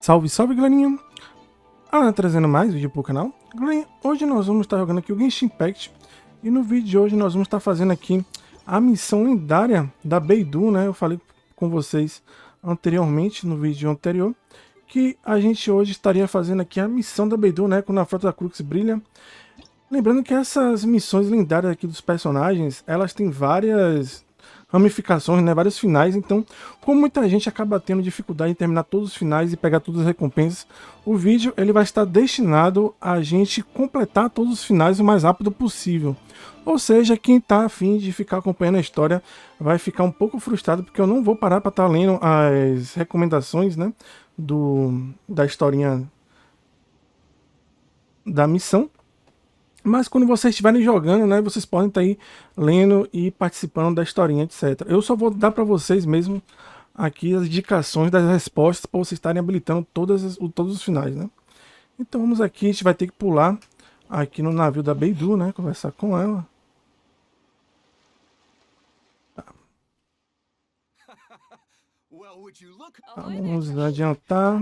Salve, salve, galerinha! Trazendo mais vídeo pro canal. Galerinha, hoje nós vamos estar jogando aqui o Genshin Impact. E no vídeo de hoje nós vamos estar fazendo aqui a missão lendária da Beidou, né? Eu falei com vocês anteriormente, no vídeo anterior, que a gente hoje estaria fazendo aqui a missão da Beidou, né? Quando a Frota Crux Brilha. Lembrando que essas missões lendárias aqui dos personagens, elas têm várias ramificações, né, vários finais. Então, como muita gente acaba tendo dificuldade em terminar todos os finais e pegar todas as recompensas, o vídeo ele vai estar destinado a gente completar todos os finais o mais rápido possível. Ou seja, quem está afim de ficar acompanhando a história vai ficar um pouco frustrado, porque eu não vou parar para estar lendo as recomendações, né, da historinha da missão. Mas quando vocês estiverem jogando, né, vocês podem estar aí lendo e participando da historinha, etc. Eu só vou dar para vocês mesmo aqui as indicações das respostas para vocês estarem habilitando todos os finais, né? Então vamos aqui, a gente vai ter que pular aqui no navio da Beidou, né, conversar com ela. Vamos adiantar.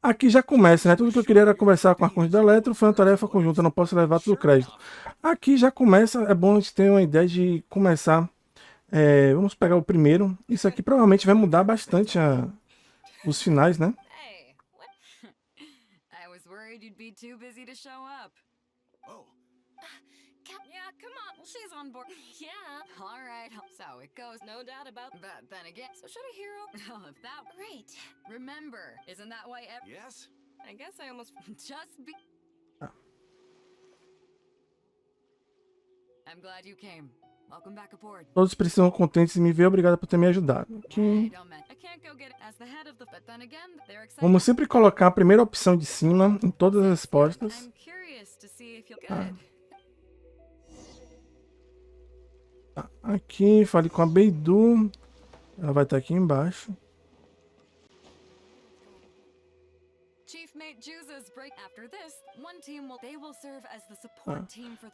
Aqui já começa, né? Tudo que eu queria era conversar com a Arconte da Eletro, foi uma tarefa conjunta, não posso levar todo o crédito. Aqui já começa, é bom a gente ter uma ideia de começar. Vamos pegar o primeiro. Isso aqui provavelmente vai mudar bastante os finais, né? Yeah, come on. Well, she's on board. Yeah. All right. So it goes. No doubt about that. Then again, so should a hero? Oh, if that. Right. Remember, isn't that why? Yes. I guess I almost just be. I'm glad you came. Welcome back aboard. Todos precisam contentes em me ver. Obrigado por ter me ajudado. Aqui. Vamos sempre colocar a primeira opção de cima em todas as respostas. Aqui, fale com a Beidou. Ela vai estar aqui embaixo.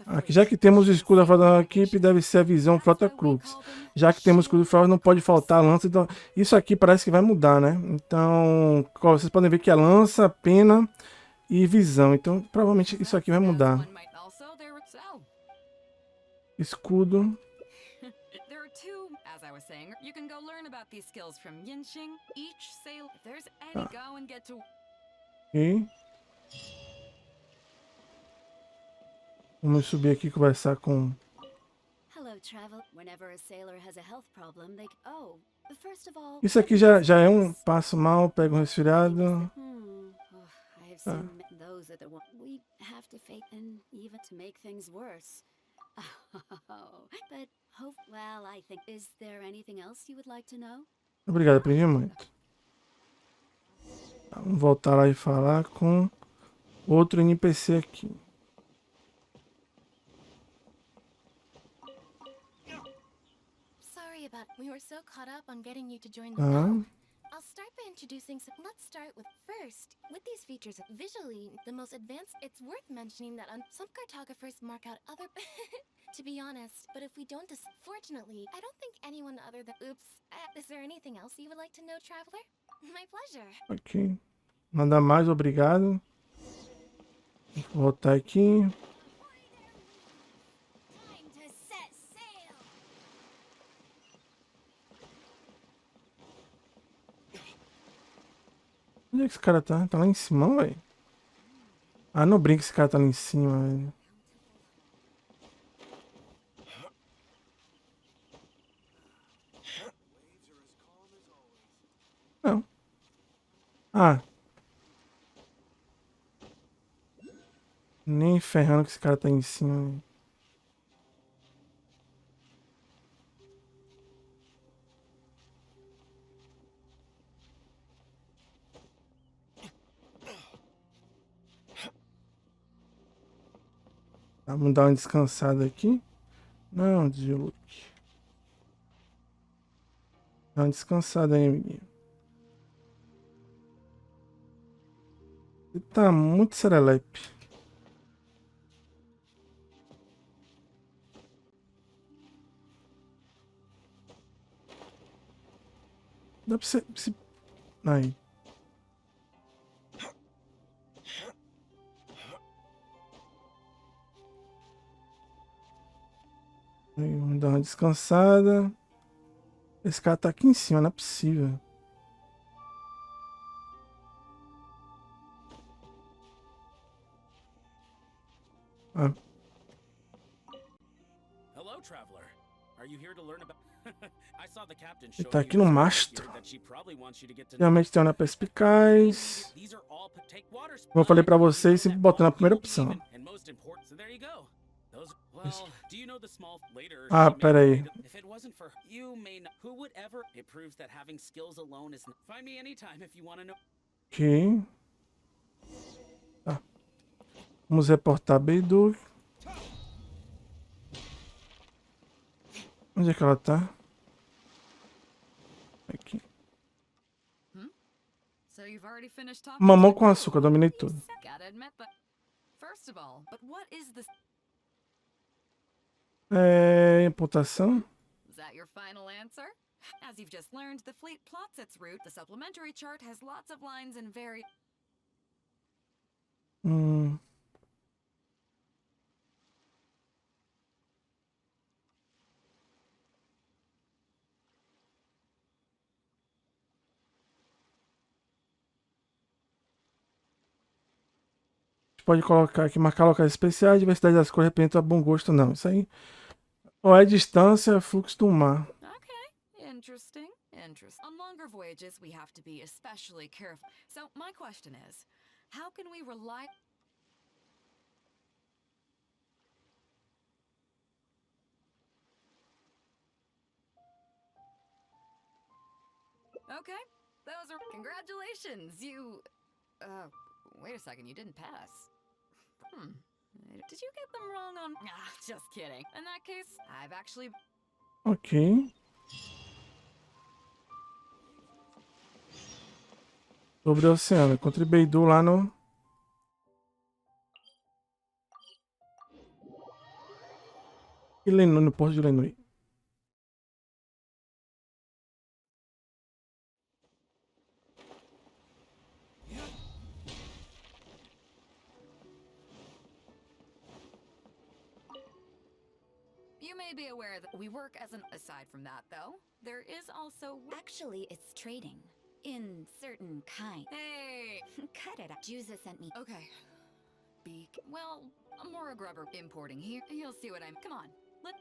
Aqui, já que temos o escudo da equipe, deve ser a visão Frota Crux. Já que temos o escudo Frota, não pode faltar a lança. Então, isso aqui parece que vai mudar, né? Então, vocês podem ver que é lança, pena e visão. Então, provavelmente isso aqui vai mudar. Escudo. As I was saying, you can go learn about these skills from Genshin. Each sail, if there's any, go and get to. Ok. Vamos subir aqui e conversar com. Isso aqui já é um passo mal, pega um resfriado. Obrigado, aprendi muito. Vamos voltar lá e falar com outro NPC aqui. I'll start by introducing some. Let's start with first. With these features, visually, the most advanced, it's worth mentioning that some cartographers mark out other. To be honest, but if we don't, fortunately, I don't think anyone other than. Oops. Is there anything else you would like to know, traveler? My pleasure. Ok. Nada mais, obrigado. Vou voltar aqui. Onde é que esse cara tá? Tá lá em cima, velho. Não brinca que esse cara tá lá em cima, velho. Não. Nem ferrando que esse cara tá em cima, velho. Vamos dar uma descansada aqui. Não, desloque. Dá uma descansada aí, amiguinho. Você tá muito serelepe. Dá pra você Aí. Aí, vamos dar uma descansada. Esse cara tá aqui em cima, não é possível. Ah, Hello, traveler. Are you here to learn about? I saw the captain ele show tá aqui no mastro. that she probably wants you to get to know. Realmente tem uma perspicaz. These are all take water. Como eu falei pra vocês, sempre botando na primeira opção. And most important, so there you go. Those well, do you know the small later? Ah, she made pera aí. it. If it wasn't for you, may not. Who would ever? It proves that having skills alone is. Find me anytime if you want to know. Ok. Tá. Vamos reportar Beidou. Onde é que ela tá? Aqui. So you've already finished talking. Mamão com açúcar, dominei tudo. Gotta admit, but first of all, but what is this? Imputação. Is that your final answer? As you've just learned, the fleet plots its route. The supplementary chart has lots of lines and very. Pode colocar aqui, marcar locais especiais, diversidade das cores representa bom gosto, não. Isso aí. Ou é distância, fluxo do mar. Okay, interesting. On longer voyages, we have to be especially careful. So my question is, how can we rely? Okay, those are congratulations. You, wait a second, you didn't pass. Did you get them wrong on? Ah, just kidding. In that case, I've actually. Ok. Sobre o oceano. Encontrei Beidou lá no... No porto de Lenui. You may be aware that we work as an. Aside from that, though, there is also. Actually, it's trading. In certain kind. Hey! Cut it out. Juza sent me. Okay. Well, more a grubber importing here. You'll see what I'm. Come on. Let.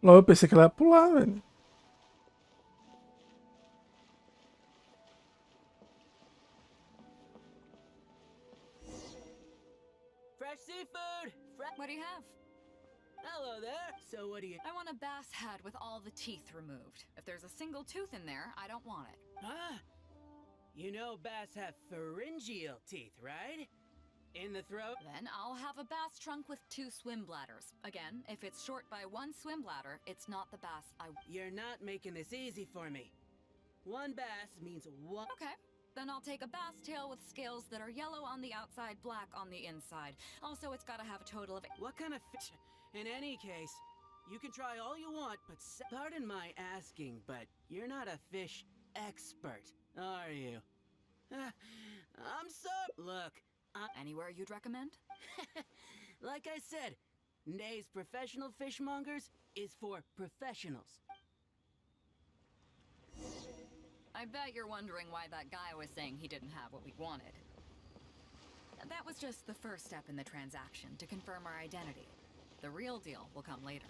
Logo eu pensei que ela ia pular, velho. Fresh seafood! What do you have? Hello there! So what do you... I want a bass head with all the teeth removed. If there's a single tooth in there, I don't want it. Ah! You know bass have pharyngeal teeth, right? In the throat? Then I'll have a bass trunk with 2 swim bladders. Again, if it's short by 1 swim bladder, it's not the bass I... You're not making this easy for me. 1 bass means 1... Okay. Then I'll take a bass tail with scales that are yellow on the outside, black on the inside. Also, it's gotta have a total of... What kind of fish? In any case, you can try all you want, but pardon my asking, but you're not a fish expert, are you? I'm so... Look, Anywhere you'd recommend? like I said, Nay's Professional Fishmongers is for professionals. I bet you're wondering why that guy was saying he didn't have what we wanted. That was just the first step in the transaction to confirm our identity. The real deal will come later.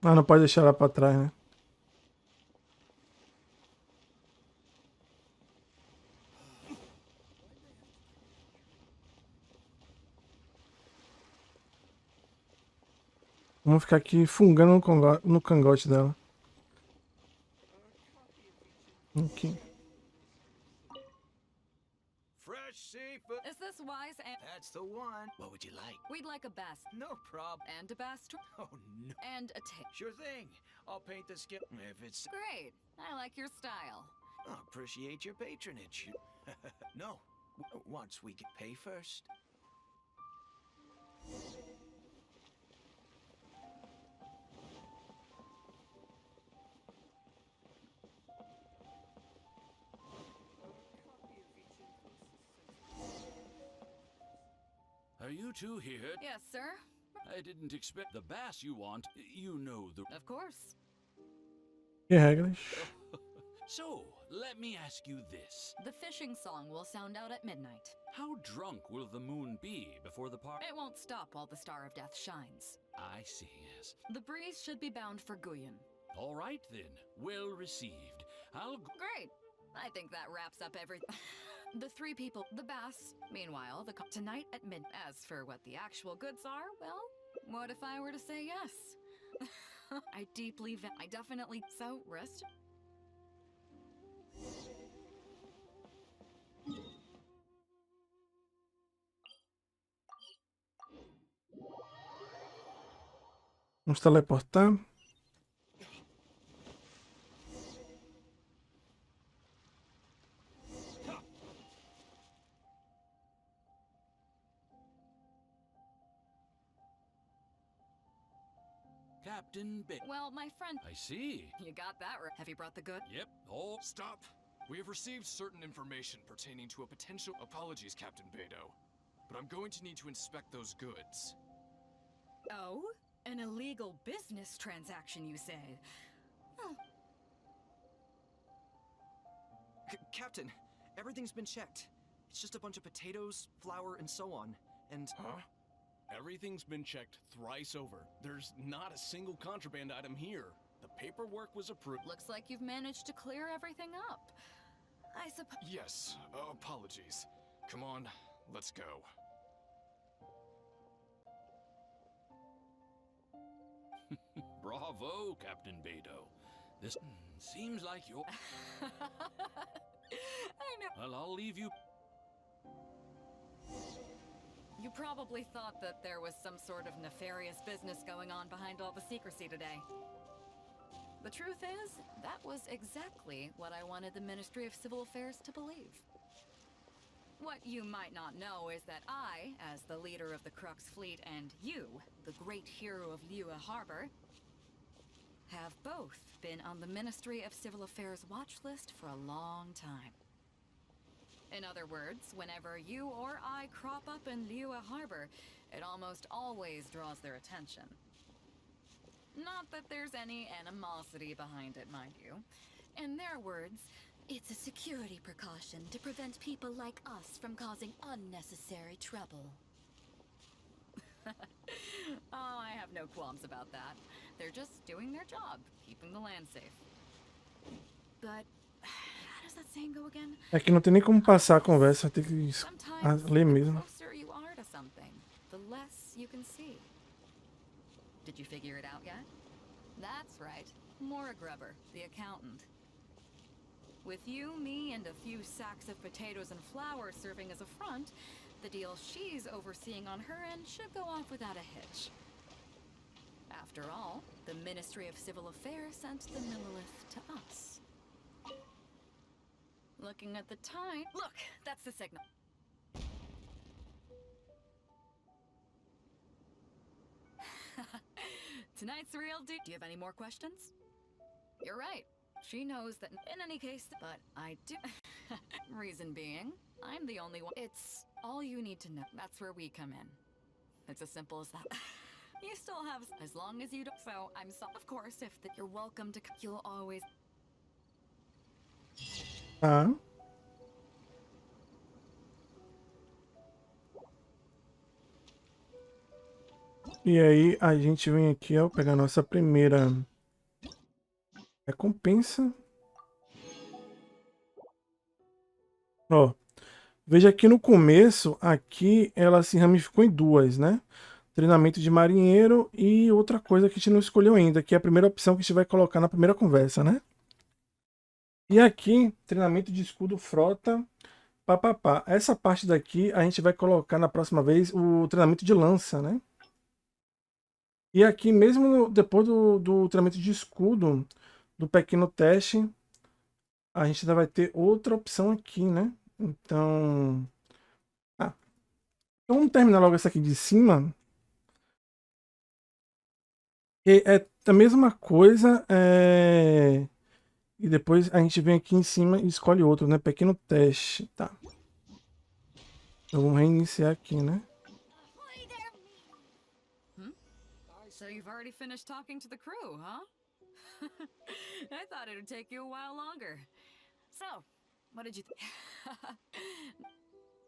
Ah, não pode deixar ela pra trás, né? Vamos ficar aqui fungando no cangote dela. Aqui. Fresh seafood. Is this wise and That's the one. What would you like? we'd like a best No problem. and a best Oh, no. and a tape. Sure thing. I'll paint the skin if it's... Great. I like your style. I appreciate your patronage. No. Once we can pay first. Are you two here? Yes, sir. I didn't expect the bass you want. You know the... Of course. Que regras? So, let me ask you this. The fishing song will sound out at midnight. How drunk will the moon be before the party? It won't stop while the Star of Death shines. I see, yes. The breeze should be bound for Guyan. All right then. Well received. Great. I think that wraps up everything. The three people, the bass, meanwhile, tonight at mid. As for what the actual goods are, well, what if I were to say yes? I definitely, so rest. Vamos teleportar. Captain Bay. Well, my friend, I see. you got that right. Have you brought the good? Yep. Oh, Stop! We have received certain information pertaining to a potential... Apologies, Captain Beidou, but I'm going to need to inspect those goods. Oh? An illegal business transaction, you say? Captain, everything's been checked. It's just a bunch of potatoes, flour, and so on. And... Huh? Everything's been checked thrice over. There's not a single contraband item here. The paperwork was approved. Looks like you've managed to clear everything up. I suppose. Yes, apologies. Come on, let's go. bravo, Captain Beidou. This seems like you're... I know. Well, I'll leave you... You probably thought that there was some sort of nefarious business going on behind all the secrecy today. The truth is, that was exactly what I wanted the Ministry of Civil Affairs to believe. What you might not know is that I, as the leader of the Crux Fleet, and you, the great hero of Liyue Harbor, have both been on the Ministry of Civil Affairs watch list for a long time. In other words, whenever you or I crop up in Liyue Harbor, it almost always draws their attention. Not that there's any animosity behind it, mind you. In their words, it's a security precaution to prevent people like us from causing unnecessary trouble. Oh, I have no qualms about that. They're just doing their job, keeping the land safe. But how does that saying go again? É que não tem nem como passar a conversa, tem que Sometimes ler the mesmo. closer you are to something, the less you can see. Did you figure it out yet? That's right. Maura Grubber, the accountant. With you, me, and a few sacks of potatoes and flour serving as a front, the deal she's overseeing on her end should go off without a hitch. After all, the Ministry of Civil Affairs sent the Millilith to us. Looking at the time... Look! That's the signal. Tonight's the real deal. Do you have any more questions? You're right. She knows that in any case, but I do. Reason being, I'm the only one. It's all you need to know. That's where we come in. It's as simple as that. You still have, as long as you don't. So I'm so. Of course, if you're welcome to. You'll always. Tá. E aí a gente vem aqui, ó, pegar a nossa primeira recompensa. Ó, veja que no começo, aqui ela se ramificou em duas, né? Treinamento de marinheiro e outra coisa que a gente não escolheu ainda, que é a primeira opção que a gente vai colocar na primeira conversa, né? E aqui, treinamento de escudo frota, papapá. Essa parte daqui a gente vai colocar na próxima vez o treinamento de lança, né? E aqui mesmo depois do treinamento de escudo, do pequeno teste, a gente ainda vai ter outra opção aqui, né? Então... então vamos terminar logo essa aqui de cima. E é a mesma coisa, e depois a gente vem aqui em cima e escolhe outro, né? Pequeno teste, tá. Então vamos reiniciar aqui, né? So you've already finished talking to the crew, huh? I thought it would take you a while longer. So, what did you think?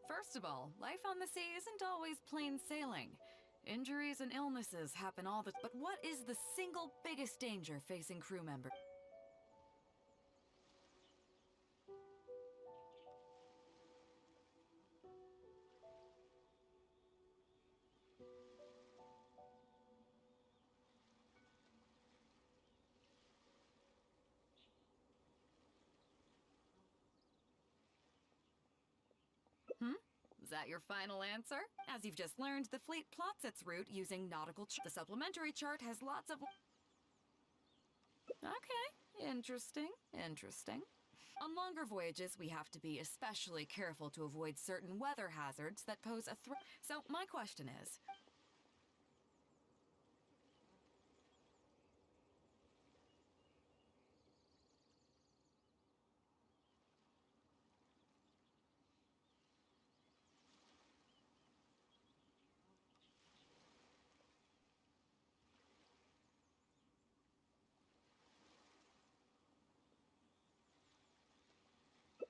First of all, life on the sea isn't always plain sailing. Injuries and illnesses happen all the time. But what is the single biggest danger facing crew members? Is that your final answer? As you've just learned, the fleet plots its route using nautical The supplementary chart has lots of... Okay, interesting. On longer voyages, we have to be especially careful to avoid certain weather hazards that pose a threat. So my question is...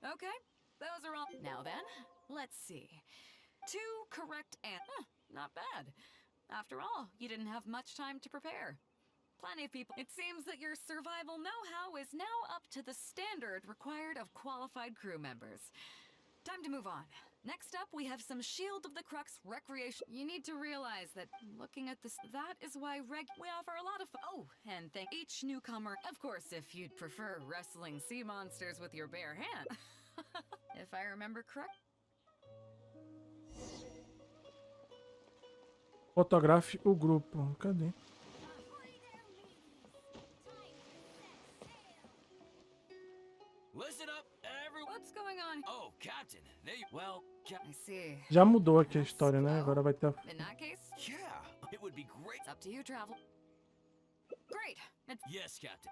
Okay, those are all. Now then, let's see. 2 correct and not bad. After all, you didn't have much time to prepare. Plenty of people. It seems that your survival know-how is now up to the standard required of qualified crew members. Time to move on. Next up, we have some Shield of the Crux recreation. You need to realize that looking at this, that is why we offer a lot of oh, and thank each newcomer. Of course, if you'd prefer wrestling sea monsters with your bare hand. If I remember correct. Fotografe o grupo. Cadê? Listen up, everyone. What's going on? Oh, Captain. Well, I see. Já mudou aqui a história, né? Agora vai ter a... In that case, yeah, it would be great. it's up to you, travel. Great. It's Yes, Captain.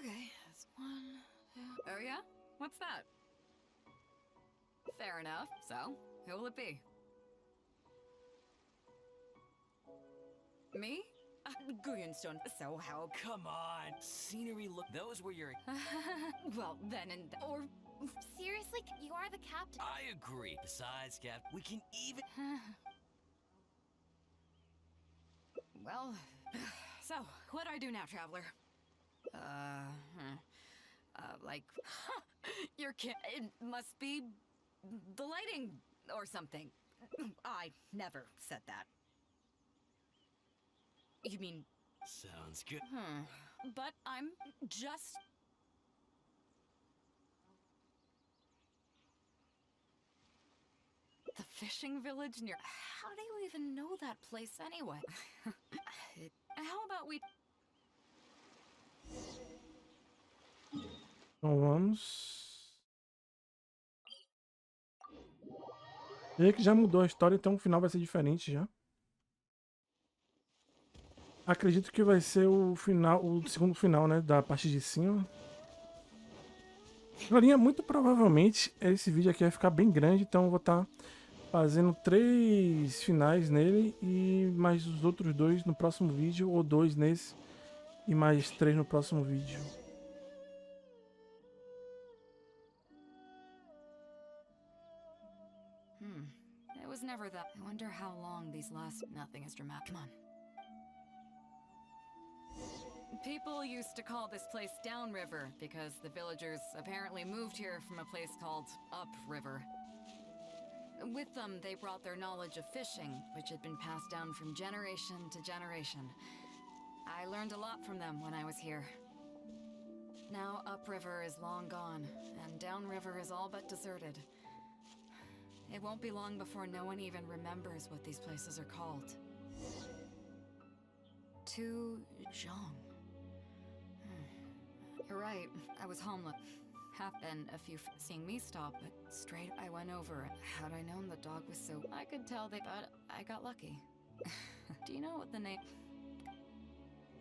okay. That's 1, 2. Oh yeah? What's that? Fair enough. So, who will it be? Me? Greenstone. So how? Come on. Scenery look. Those were your... Well, then or Seriously, you are the captain. I agree. Besides, Cap, we can even... well, so what do I do now, traveler? Like, your kid. It must be the lighting or something. I never said that. You mean? Sounds good. But I'm just... The fishing village near... How do you even know that place anyway? How about we... Então vamos... Vê que já mudou a história, então o final vai ser diferente já. Acredito que vai ser o final, o segundo final, né, da parte de cima. Galerinha, muito provavelmente esse vídeo aqui vai ficar bem grande, então eu vou estar fazendo 3 finais nele e mais os outros 2 no próximo vídeo, ou 2 nesse e mais 3 no próximo vídeo. It was never that. I wonder how long these last... Nothing is dramatic. Come on. People used to call this place Downriver because the villagers apparently moved here from a place called Upriver. With them, they brought their knowledge of fishing, which had been passed down from generation to generation. I learned a lot from them when I was here. Now upriver is long gone, and downriver is all but deserted. It won't be long before no one even remembers what these places are called. To Zhang. You're right, I was homeless. Happened a few seeing me stop, but straight I went over. Had I known the dog was so... I could tell they... But I got lucky. Do you know what the name...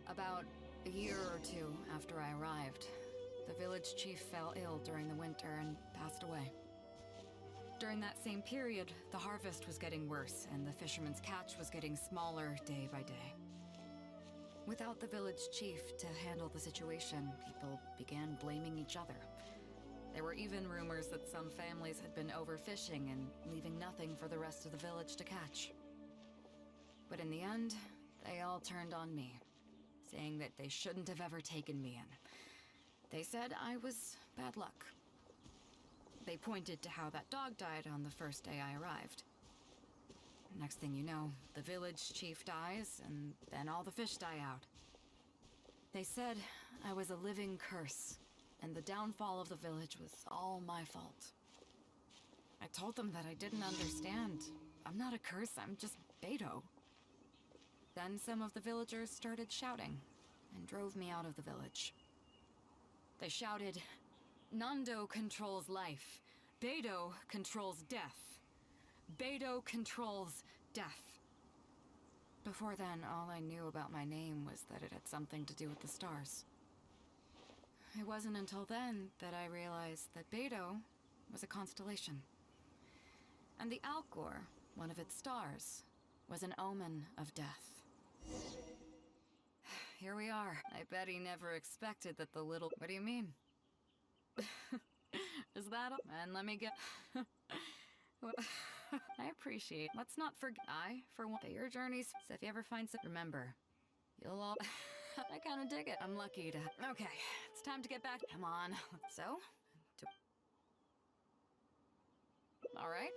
About a year or two after I arrived, the village chief fell ill during the winter and passed away. During that same period, the harvest was getting worse, and the fisherman's catch was getting smaller day by day. Without the village chief to handle the situation, people began blaming each other. There were even rumors that some families had been overfishing and leaving nothing for the rest of the village to catch. But in the end, they all turned on me, saying that they shouldn't have ever taken me in. They said I was bad luck. They pointed to how that dog died on the first day I arrived. Next thing you know, the village chief dies, and then all the fish die out. They said I was a living curse, and the downfall of the village was all my fault. I told them that I didn't understand. I'm not a curse, I'm just Beto. Then some of the villagers started shouting, and drove me out of the village. They shouted, "Nando controls life. Beto controls death. Beto controls death." Before then, all I knew about my name was that it had something to do with the stars. It wasn't until then that I realized that Beto was a constellation. And the Alcor, one of its stars, was an omen of death. Here we are. I bet he never expected that the little... What do you mean? Is that all? And let me get... I appreciate. Let's not forget. For one, your journeys. So if you ever find some, remember, you'll all. I kind of dig it. I'm lucky to. Okay, it's time to get back. Come on. So. All right.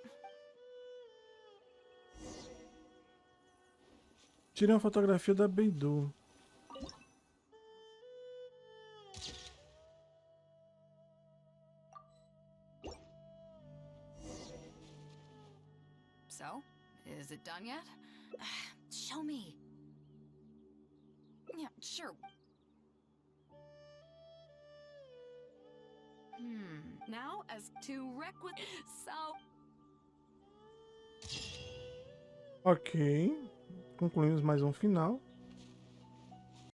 Tirei uma fotografia da Beidou. So, is it done yet? Show me. Yeah, sure. Now, as to so... Ok. Concluímos mais um final.